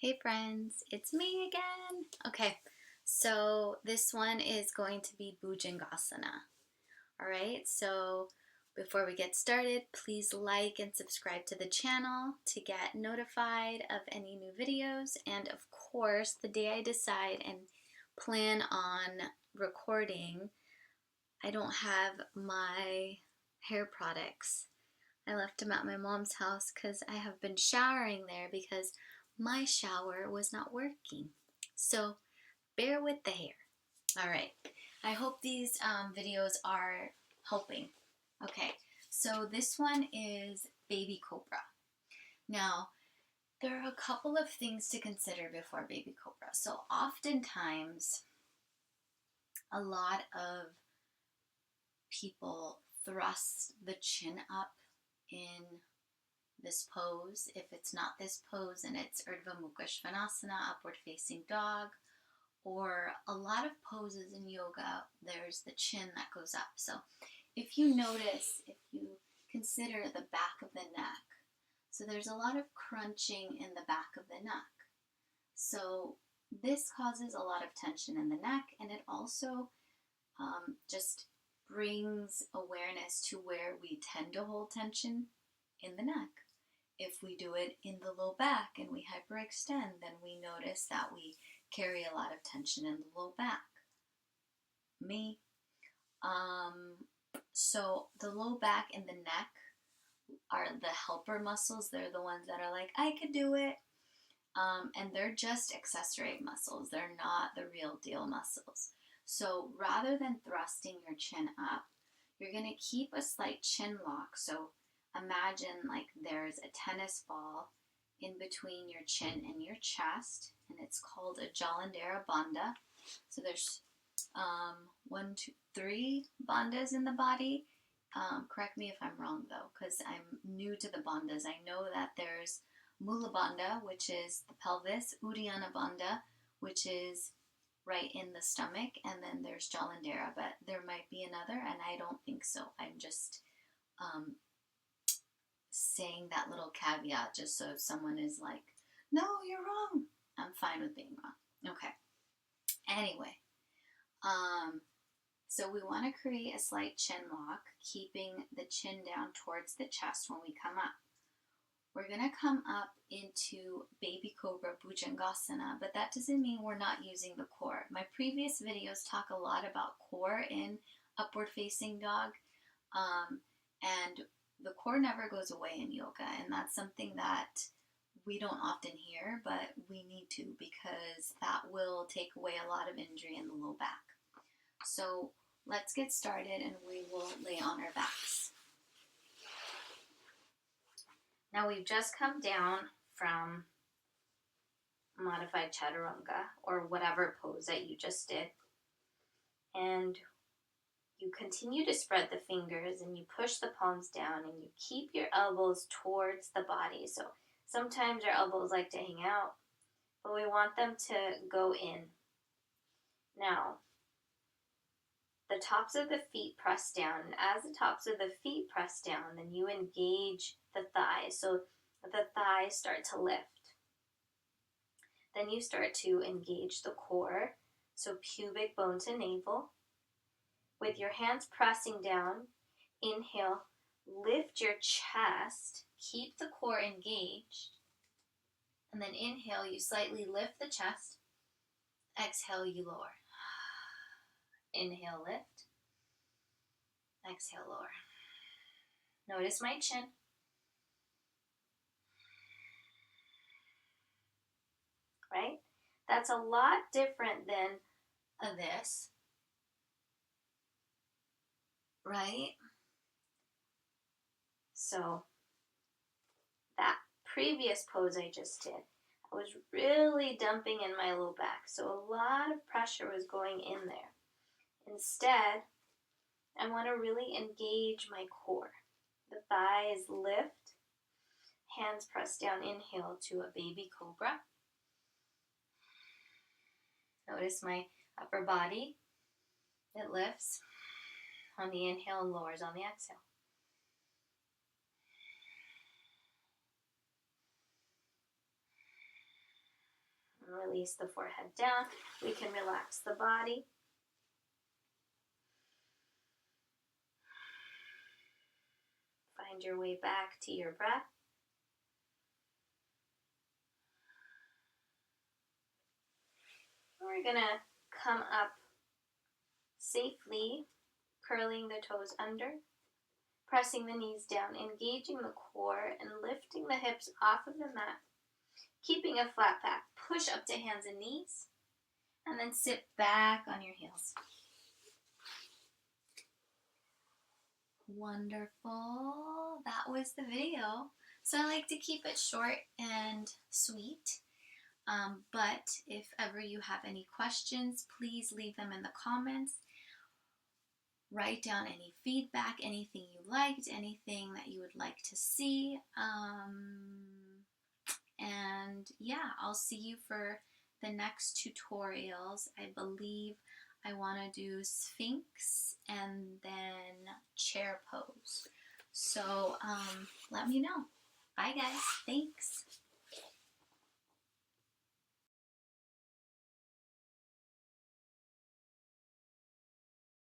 Hey friends, it's me again. Okay, so this one is going to be Bhujangasana. All right, so before we get started, please like and subscribe to the channel to get notified of any new videos. And of course, the day I decide and plan on recording, I don't have my hair products. I left them at my mom's house because I have been showering there because my shower was not working. So bear with the hair. All right. I hope these videos are helping. Okay. So this one is baby cobra. Now, there are a couple of things to consider before baby cobra. So oftentimes, a lot of people thrust the chin up in this pose. If it's not this pose, and it's Urdhva Mukha Svanasana, upward facing dog, or a lot of poses in yoga, there's the chin that goes up. So if you notice, if you consider the back of the neck, so there's a lot of crunching in the back of the neck. So this causes a lot of tension in the neck, and it also just brings awareness to where we tend to hold tension in the neck. If we do it in the low back and we hyperextend, then we notice that we carry a lot of tension in the low back. Me. So the low back and the neck are the helper muscles. They're the ones that are like, I could do it. And they're just accessory muscles. They're not the real deal muscles. So rather than thrusting your chin up, you're going to keep a slight chin lock. So imagine like there's a tennis ball in between your chin and your chest, and it's called a Jalandhara Bandha. So there's 3 bandhas in the body. Correct me if I'm wrong though, because I'm new to the bandhas. I know that there's Mula Bandha, which is the pelvis, Uddiyana Bandha, which is right in the stomach, and then there's Jalandhara, but there might be another, and I don't think so. I'm just saying that little caveat just so if someone is like, no, you're wrong, I'm fine with being wrong. Okay. Anyway, so we want to create a slight chin lock, keeping the chin down towards the chest when we come up. We're going to come up into baby cobra Bhujangasana, but that doesn't mean we're not using the core. My previous videos talk a lot about core in upward facing dog, and the core never goes away in yoga, and that's something that we don't often hear, but we need to, because that will take away a lot of injury in the low back. So let's get started, and we will lay on our backs. Now we've just come down from modified chaturanga, or whatever pose that you just did, and you continue to spread the fingers and you push the palms down and you keep your elbows towards the body. So sometimes your elbows like to hang out, but we want them to go in. Now, the tops of the feet press down, and as the tops of the feet press down, then you engage the thighs. So the thighs start to lift. Then you start to engage the core, so pubic bone to navel. With your hands pressing down, inhale, lift your chest, keep the core engaged, and then inhale, you slightly lift the chest. Exhale, you lower. Inhale, lift. Exhale, lower. Notice my chin. Right? That's a lot different than this. Right? So that previous pose I just did, I was really dumping in my low back. So a lot of pressure was going in there. Instead, I want to really engage my core. The thighs lift, hands press down, inhale to a baby cobra. Notice my upper body, it lifts on the inhale and lowers on the exhale. And release the forehead down. We can relax the body. Find your way back to your breath. We're going to come up safely, curling the toes under, pressing the knees down, engaging the core, and lifting the hips off of the mat. Keeping a flat back, push up to hands and knees, and then sit back on your heels. Wonderful. That was the video. So I like to keep it short and sweet. But if ever you have any questions, please leave them in the comments. Write down any feedback, anything you liked, anything that you would like to see. And yeah, I'll see you for the next tutorials. I believe I want to do Sphinx and then chair pose. So let me know. Bye guys. Thanks.